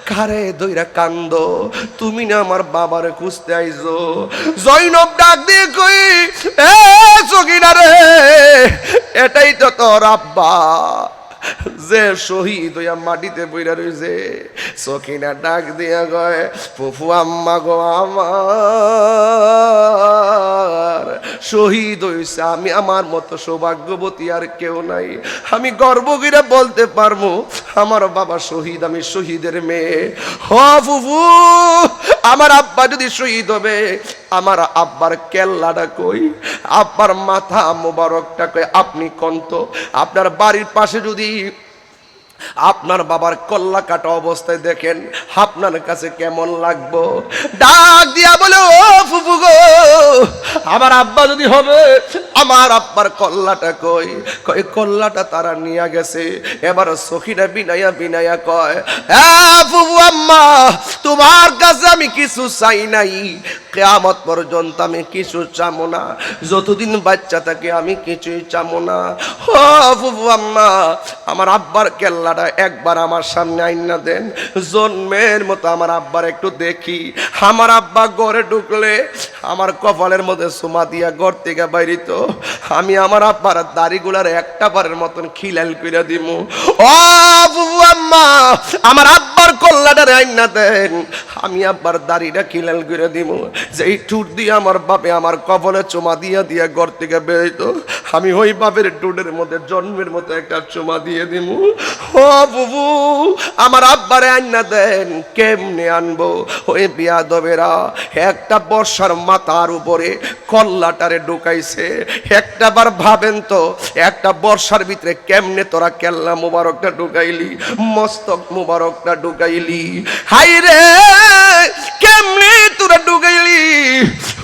কারে দইরা কান্দ? তুমি না আমার বাবারে খুঁজতে আইছো? জৈনব ডাক দিয়ে কই, এ সখিনা রে, এটাই তো তোর আব্বা যে শহীদ হইয়া মাটিতে পইরা রইছে। সখিনা ডাক দিয়া কয়, ফুফু আম্মা গো, আমার শহীদ হইছে, আমি আমার মতো সৌভাগ্যবতী আর কেউ নাই। আমি গর্ব করে বলতে পারবো আমার বাবা শহীদ, আমি শহীদের মেয়ে। হ ফুফু, আমার আব্বা যদি শহীদ হবে, আমার আব্বার কেল্লাটা কই? আব্বার মাথা মোবারকটা কই? আপনি কন্ত আপনার বাড়ির পাশে যদি আপনার বাবার কল্লা কাটা অবস্থায় দেখেন, আপনার কাছে কেমন লাগবো? ডাক দিয়া বলে, ও ফুফু গো, আমার আব্বা যদি হবে, আমার আব্বার কল্লাটা কই? কই কল্লাটা তারা নিয়ে গেছে। এবার সখিনা বিনায়া বিনায়া কয়, হ্যাঁ ফুফু আম্মা, তোমার কাছে আমি কিছু চাই নাই, কিয়ামত পর্যন্ত আমি কিছু চামো না, যতদিন বাচ্চা থাকে আমি কিছুই চামো না। ও ফুফু আম্মা, আমার আব্বার কেল্লাটা একবার আমার সামনে আইনা দেন, জন্মের মতো আমার আব্বার একটু দেখি। আমার আব্বা ঘরে ঢুকলে আমার কপালের মধ্যে সুমা দিয়া ঘর থেকে বাইরিত, আমি আমার আব্বার দাড়িগুলার একটা বারের মতন খিলাল কইরা দিমু। ও ফুফু আম্মা, আমার আব্বা আমার কল্লাটারে আইনা দেন, আমি আব্বার দাড়িটা খিলাল করে দিব, যেই ঠুট দিয়ে আমার বাপে আমার কপালে চুমা দিয়া দিয়া ঘর থেকে বেরোইতো, আমি ওই বাপের টুটের মধ্যে জন্মের মতো একটা চুমা দিয়ে দিব। ও বুবু, আমার আব্বারে আইনা দেন। কেমনে আনবো? ওই বিয়াদবেরা একটা বর্ষার মাথার উপরে কল্লাটারে ঢুকাইছে। একটা বার ভাবেন তো, একটা বর্ষার ভিতরে কেমনে তোরা কেল্লা মুবারকটা ঢুকাইলি, মস্তক মুবারকটা ঢুকাইলি, হাই রে কেমনে তোরা ঢুকাইলি?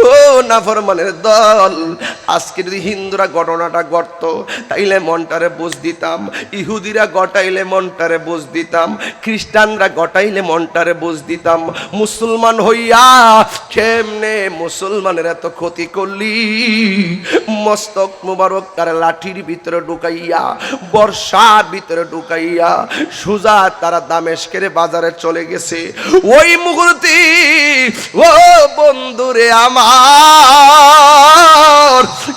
ও নাফরমানের দল, আজকে যদি হিন্দুরা ঘটনাটা ঘটতো তাইলে মনটারে বুঝ দিতাম, ইহুদিরা ঘটাইলে মনটারে বুঝ দিতাম, খ্রিস্টানরা ঘটাইলে মনটারে বুঝ দিতাম। মুসলমান হইয়া কেমনে মুসলমানের এত ক্ষতি করলি? মস্তক মুবারক তার লাঠির ভিতরে ঢুকাইয়া, বর্ষার ভিতরে ঢুকাইয়া সুজা তারা দামেস্কের বাজারে চলে গেছে। ওই মুহূর্তে ও বন্ধুরে আমার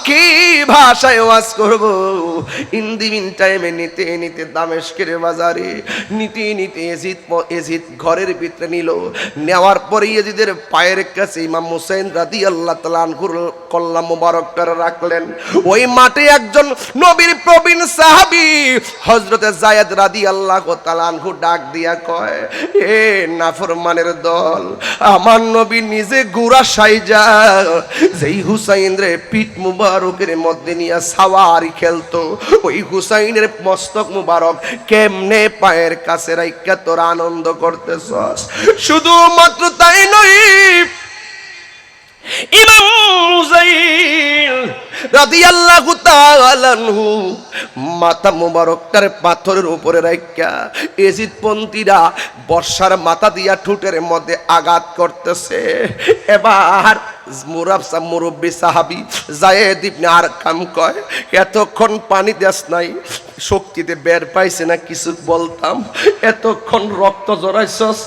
কি ভাষায় ওয়াজ করব? ইন দি মিন টাইমে নিতে নিতে দামেস্কের বাজারে নিতে নিতে এজিদ ঘরের ভিতরে নিল। নেওয়ার পরে এজিদের পায়ের কাছে ইমাম হুসাইন রাদিয়াল্লাহু তাআলা আনহুর কল্লা মুবারকটা রাখলেন। ওই মাঠে একজন নবীর প্রবীণ সাহাবী হযরতে যায়েদ রাদিয়াল্লাহু তাআলা আনহু ডাক দিয়া কয়, এ নাফরমানের দল, আমার নবী নিজে গুড়া সাইজা যেই হুসাইন রে পিঠ মুবারকের মধ্যে নিয়ে সাওয়ারি খেলতো, ওই হুসাইনের মস্তক মুবারক কেমনে পায়ের কাছে রাইখা তোরা আনন্দ করতেছস? শুধুমাত্র তাই নয়, ইমাম হুসাইন রাদিয়াল্লাহু তাআলা আনহু মাথা মুবারকটার পাথরের উপরে রাইখা এজিদ পন্থীরা বর্ষার মাথা দিয়া ঠোঁটের মধ্যে আঘাত করতেছে। এবার মুরব্বী সাহাবী যায়েদ ইবনে আরকাম কয়, এতক্ষণ পানি দেশ নাই, শক্তিতে বের পাইছে না কিছু বলতাম, এতক্ষণ রক্ত জড়াইছস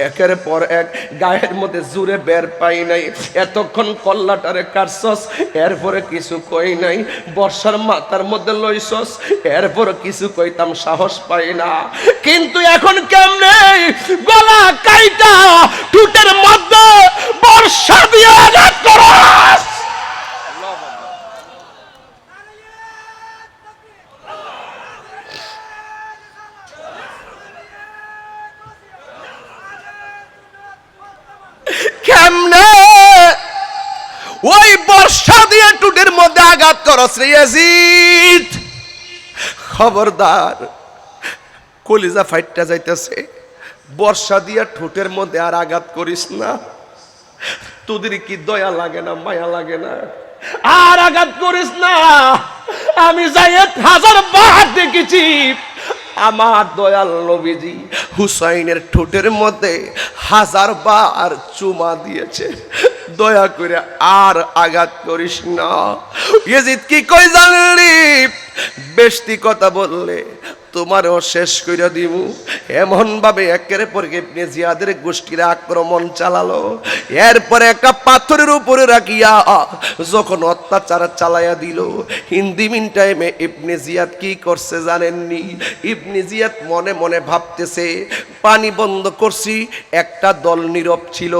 একের পর এক, গায়ের মধ্যে জুড়ে বের পাই নাই, এতক্ষণ কল্লাটারে কাটছস এরপরে কিছু কই নাই, বর্ষার মাথার মধ্যে লইছস এরপরে কিছু কইতাম সাহস পাই না, কিন্তু এখন কেমনে গলা কাইটা ঠোঁটের মধ্যে বর্ষা দিয়ে আঘাত করস? কেমনে ওই বর্ষা দিয়ে টুটের মধ্যে আঘাত করস রে ইয়াজিদ? খবরদার, কলিজা ফাইটটা যাইতেছে, বর্ষা দিয়া ঠোঁটের মধ্যে আর আঘাত করিস না। তোদের কি দয়া লাগে না, মায়া লাগে না? আর আঘাত করিস না। আমি যায়েদ 1000 বার দেখেছি আমার দয়াল নবীজি হুসাইনের ঠোঁটের মধ্যে 1000 বার চুমা দিয়েছে। দয়া করে আর আঘাত করিস না। ইয়াজিদ কি কই জানলি? বেশি কথা বললে তোমারও শেষ কইরা দিব। এমন ভাবে একের পর ইবনে জিয়াদের গোষ্ঠীর আক্রমণ চালালো। এরপরে একটা পাথরের উপরে রাখিয়া যখন অত্যাচার চালাইয়া দিল, হিন্দি মিন টাইমে ইবনে জিয়াদ কি করছে জানেননি? ইবনে জিয়াদ মনে মনে ভাবতেছে, পানি বন্ধ করছি, একটা দল নীরব ছিল,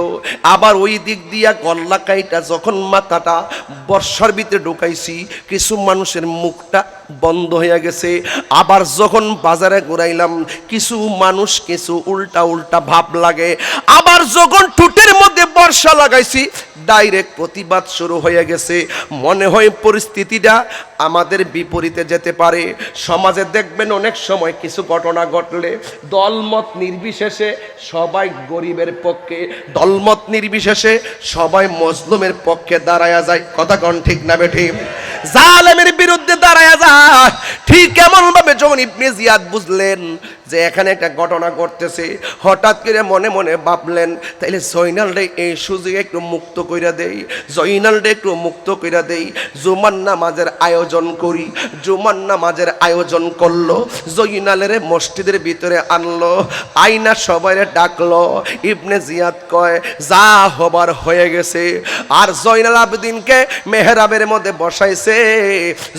আবার ওই দিক দিয়া গল্লা কাইটা যখন মাথাটা বর্ষার ভিতরে ঢুকাইছি, কিছু মানুষের মুখটা বন্ধ হয়ে গেছে। আবার যখন বাজারে ঘুরাইলাম, কিছু মানুষ কিছু উল্টা উল্টা ভাব লাগে। আবার যখন ঠোঁটের মধ্যে বর্ষা লাগাইছি, ডাইরেক্ট প্রতিবাদ শুরু হয়ে গেছে। মনে হয় পরিস্থিতিটা আমাদের বিপরীতে যেতে পারে। সমাজে দেখবেন অনেক সময় কিছু ঘটনা ঘটলে দলমত নির্বিশেষে সবাই গরিবের পক্ষে, দলমত নির্বিশেষে সবাই মজলুমের পক্ষে দাঁড়ায়া যায়। কথা কোন ঠিক না বেঠিক? জালেমের বিরুদ্ধে দাঁড়ায়া যায়। ঠিক এমন ভাবে যখন ইবনে জিয়াদ বুঝলেন যে এখানে একটা ঘটনা ঘটতেছে, হঠাৎ করে মনে মনে ভাবলেন, তাইলে জয়নালরে এই সুযোগে একটু মুক্ত কইরা দেই, জয়নালরে একটু মুক্ত কইরা দেই, জুমার নামাজের আয়োজন করি। জুমার নামাজের আয়োজন করলো, জয়নালের মসজিদের ভিতরে আনলো, আইনা সবাইরে ডাকলো। ইবনে জিয়াদ কয়, যা হবার হয়ে গেছে। আর জয়নাল আবেদিনকে মেহরাবের মধ্যে বসাইছে।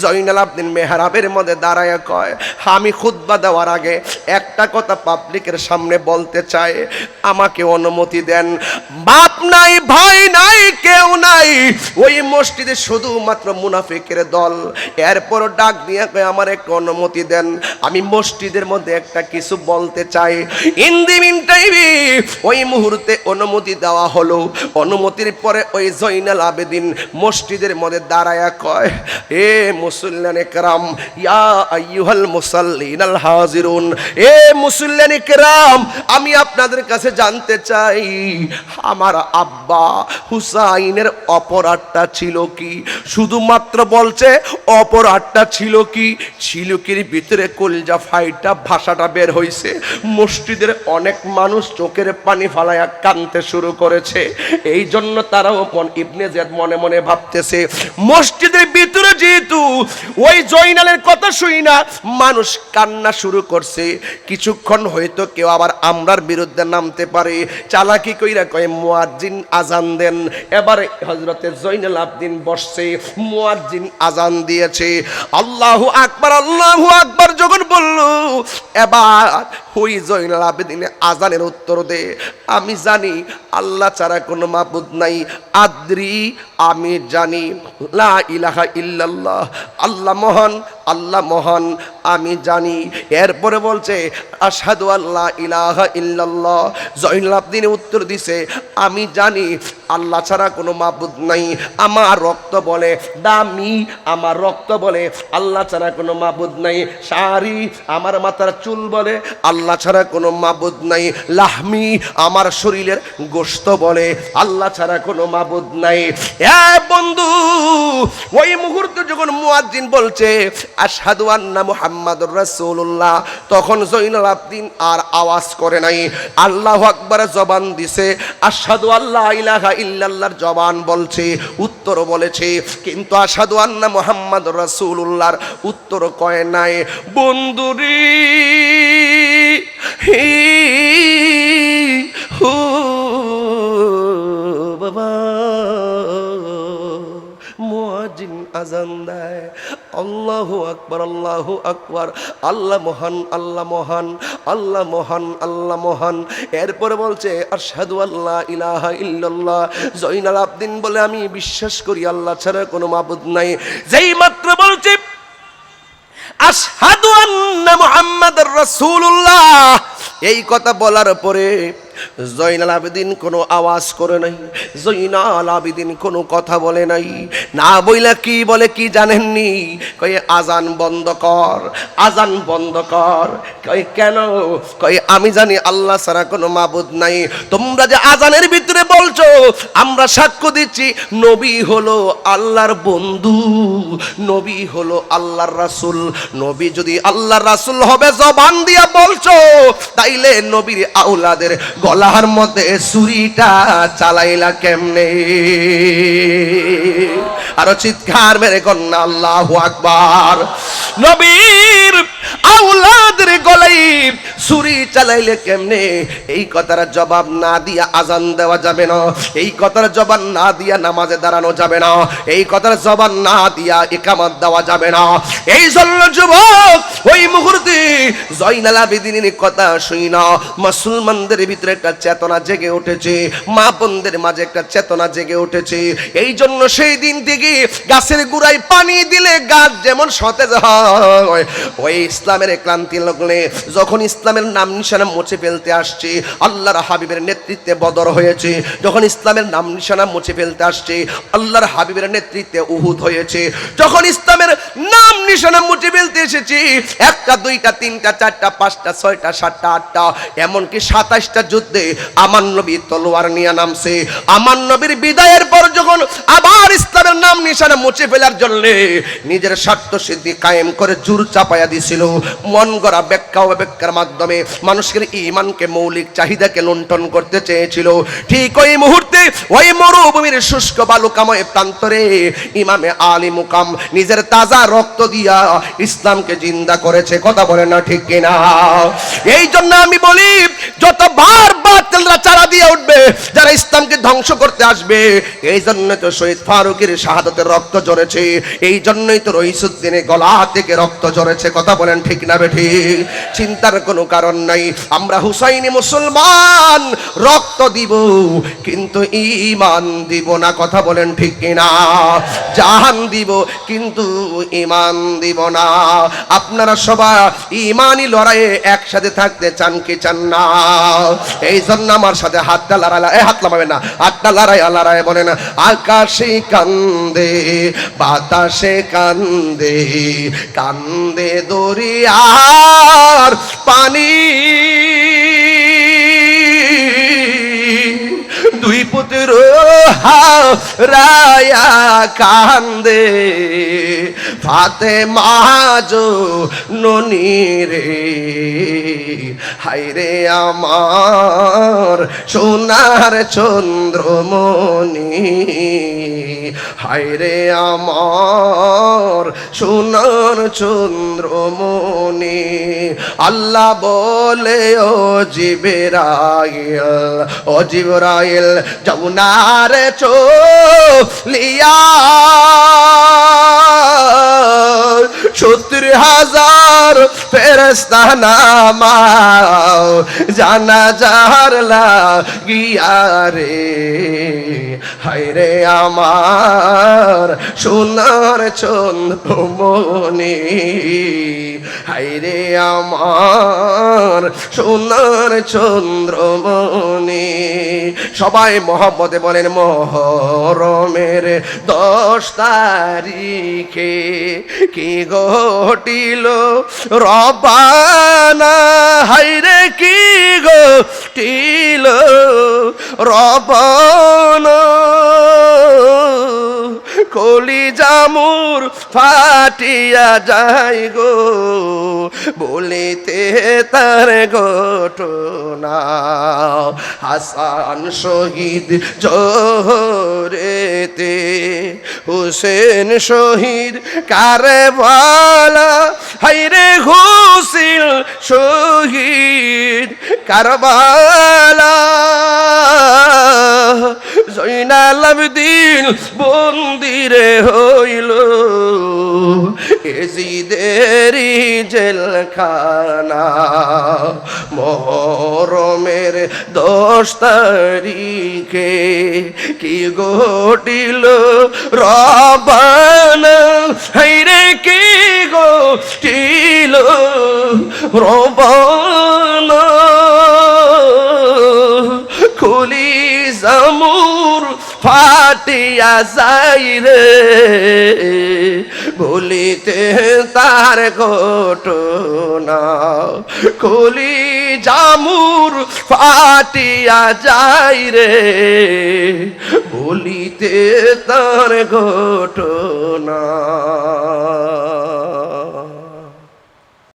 জয়নাল আবেদিন মেহরাবের মধ্যে দাঁড়ায় কয়, আমি খুতবা দেওয়ার আগে একটা কথা পাবলিকের সামনে বলতে চাই, আমাকে অনুমতি দেন। বাপ নাই, ভাই নাই, কেউ নাই, ওই মসজিদে শুধুমাত্র মুনাফিকের দল। এরপর ডাক দিয়ে আমার একটু অনুমতি দেন, আমি মসজিদের মধ্যে একটা কিছু বলতে চাই। ইন দি মিন টাইমে ওই মুহূর্তে অনুমতি দেওয়া হলো। অনুমতির পরে ওই জয়নাল আবেদিন মসজিদের মধ্যে দাঁড়ায়া কয়, এ মুসল্লিয়ানে কেরাম, ইয়া আইয়ুহাল মুসাল্লিনাল হাজিরুন, এ মুসল্লিয়ানে কেরাম, আমি আপনাদের কাছে জানতে চাই আমার আব্বা হুসাইনের অপরাধটা ছিল কি? শুধুমাত্র বলছে অপরাধটা ছিল কি? ছিল কির ভিতরে কলজা ফাইটা ভাষাটা বের হইছে। মসজিদের অনেক মানুষ চোখের পানি ফালায়া কাঁদতে শুরু করেছে। এই জন্য তারাও ইবনে জিয়াদ মনে মনে ভাবতেছে, মসজিদের ভিতরে যেহেতু ওই জয়নালের কথা শুই না মানুষ কান্না শুরু করছে, কিছুক্ষণ হয়তো কেউ আবার আমরার বিরুদ্ধে নামতে পারে। চালাকি কইরা কয় মুয়াজ্জিন আজান দেন। এবারে হযরতে জয়নাল আবেদিন বসছে, মুয়াজ্জিন আজান দিয়েছে। আল্লাহু আকবার, আল্লাহু আকবার যখন বলল, এবার ওই জয়নাল আবেদিন আজানের উত্তর দে, আমি জানি আল্লাহ ছাড়া কোনো মাবুদ নাই, আদ্রি, আমি জানি লা ইলাহা ইল্লাল্লাহ, আল্লাহ মহান, আল্লাহ মহান, আমি জানি। এরপরে বলছে আশহাদু আল্লা ইলাহা ইল্লাল্লাহ। জয়নাল আবেদিন উত্তর দিছে, আমি জানি আল্লাহ ছাড়া কোনো মাবুদ নাই, আমার রক্ত বলে দামি, আমার রক্ত বলে আল্লাহ ছাড়া কোনো মাবুদ নাই, শাড়ি, আমার মাথার চুল বলে আল্লাহ ছাড়া কোনো মাবুদ নাই, লাহমি, আমার শরীরের গোশত বলে আল্লাহ ছাড়া কোনো মাবুদ নাই। এ বন্ধু, ওই মুহূর্তে যখন মুয়াজ্জিন বলছে আশহাদু আন্না মুহাম্মাদুর রাসূলুল্লাহ, তখন জয়নাল আবেদিন আর আওয়াজ করে নাই, আল্লাহু আকবার জবান দিছে, আশহাদু আল্লা ইলাহা ইল্লাল্লাহর জবান বলছে, উত্তর বলেছে, কিন্তু আশহাদু আন্না মুহাম্মাদুর রাসূলুল্লাহর উত্তর কয় নাই। বন্ধুরি হু বাবা, মুয়াজ্জিন আজান দেয়, আল্লাহু আকবার, আল্লাহু আকবার, আল্লাহ মহান, আল্লাহ মহান, আল্লাহ মহান, আল্লাহ মহান। এরপরে বলছে আশহাদু আল্লা ইলাহা ইল্লাল্লাহ। জয়নাল আবেদিন বলে, আমি বিশ্বাস করি আল্লাহ ছাড়া কোনো মাবুদ নাই। যেই মাত্র বলছে আশহাদু আন্না মুহাম্মাদুর রাসূলুল্লাহ, এই কথা বলার পরে জয়নাল আবেদিন কোনো আওয়াজ করে নাই, জয়নাল আবেদিন কোনো কথা বলে নাই। না বইলা কি বলে কি জানেননি? কয়ে আজান বন্ধ কর, আজান বন্ধ কর। কয়ে কেন? কয়ে আমি জানি আল্লাহ ছাড়া কোনো মাবুদ নাই। তোমরা যে আজানের ভিতরে বলছো, আমরা সাক্ষ্য দিচ্ছি নবী হলো আল্লাহর বন্ধু, নবী হলো আল্লাহর রাসূল। নবী যদি আল্লাহর রাসূল হবে জবান দিয়া বলছো, তাইলে নবীর আওলাদের গলার মধ্যে ছুরিটা চালাইলা কেমনে? আরো চিৎকার মেরে কন্যা আল্লাহু আকবার। নবীর আওলাদের গলায় ছুরি চালাইলে কেমনে? এই কথার জবাব না দিয়া আজান দেওয়া যাবে না, এই কথার জবাব না দিয়া নামাজে দাঁড়ানো যাবে না, এই কথার জবাব না দিয়া ইকামত দেওয়া যাবে না। এই জন্য যুবক, ওই মুহূর্তে জয়নাল আবেদিনের কথা শুই না মুসলমানদের ভিতরে একটা চেতনা জেগে উঠেছে, মা বোনদের মাঝে একটা চেতনা জেগে উঠেছে। এই জন্য সেই দিন থেকে গাছের গোড়ায় পানি দিলে গাছ যেমন সতেজ হয়, ওই ইসলামের ক্লান্তি লাগলে যখন ইসলামের নাম নিশানা মুছে ফেলতে আসছে, আল্লাহর হাবিবের নেতৃত্বে বদর হয়েছে। যখন ইসলামের নাম নিশানা মুছে ফেলতে আসছে, আল্লাহর হাবিবের নেতৃত্বে উহুদ হয়েছে। যখন ইসলামের নাম নিশানা মুছে ফেলতে এসেছি, একটা, দুইটা, তিনটা, চারটা, পাঁচটা, ছয়টা, সাতটা, আটটা, এমনকি 27টা যুদ্ধে আমার নবী তলোয়ার নিয়ে নামছে। আমার নবীর বিদায়ের পর যখন আবার ইসলামের নাম নিশানা মুছে ফেলার জন্য নিজের স্বার্থ সিদ্ধি কায়েম করে জোর চাপায়া দিছিল, মন গড়া ব্যাখ্যা ও ব্যাখ্যার মাধ্যমে মানুষের ঈমানকে, মৌলিক চাহিদাকে লুণ্ঠন করতে চেয়েছিল। ঠিক ওই মুহূর্তে ওই মরুভূমির শুষ্ক বালুকাময় প্রান্তরে ইমামে আলী মুকাম নিজের তাজা রক্ত দিয়া ইসলামকে জিন্দা করেছে। কথা বলে না ঠিক কিনা? এই জন্য আমি বলি যতবার বাতিলরা চারা দিয়ে উঠবে, যারা ইসলামকে ধ্বংস করতে আসবে, এই জন্য তো শহীদ ফারুকের শাহাদাতের রক্ত ঝরেছে, এই জন্যই তো রইসুদ্দিনের গলা থেকে রক্ত ঝরেছে। কথা বলেন ঠিক না বেঠিক? চিন্তার কোনো কারণ নাই। আমরা হুসাইনি মুসলমান, রক্ত দিব কিন্তু ঈমান দিব না। কথা বলেন ঠিক কিনা? জাহান দিব কিন্তু ঈমান দিব না। আপনারা সবাই ঈমানি লড়াইয়ে একসাথে থাকতে চান কি চান না? এই জন্য আমার সাথে হাতটা লড়াই, হাত লাগাবে না, হাতটা লড়াই বলেন। আকাশে কান্দে বাতাসে কান্দে, কান্দে দরিয়ার পানি, দুই পুত্র হারায়া কান্দে ফাতেমা জননী রে। হায়রে আমার সোনার চন্দ্রমণি, হায়রে আমার সোনার চন্দ্রমণি। আল্লাহ বলে ও জিবরাইল, ও জিবরাইল যমুনার চলিয়া 70,000 ফেরেশতা নামাও জানাজার লাগিয়া রে। হায়রে আমার সোনার চন্দ্রমণি, হায়রে আমার সোনার চন্দ্রমণি। সবাই মোহাম্মদে বলেন। মুহররমের 10 তারিখে কি ঘটিল রবানা, হায়রে কি ঘটিল রবানা। কলিজা মোর ফাটিয়া যায় গো বলিতে তার ঘটনা। হাসান শহীদ জোহরেতে, হুসেন শহীদ কারবালা, হায়রে হুসেন শহীদ কারবালা। জয়নাল আবেদিন বন্দিরে হইল এজিদেরি জেলখানা। মুহররমের 10 তারিখে কি ঘটিল রবানা, হায়রে কি ঘটিল রবানা। কলিজা মোর ফাটিয়া যাই রে বলিতে তার ঘটনা। কলিজা মোর ফাটিয়া যাই রে বলিতে তার ঘটনা।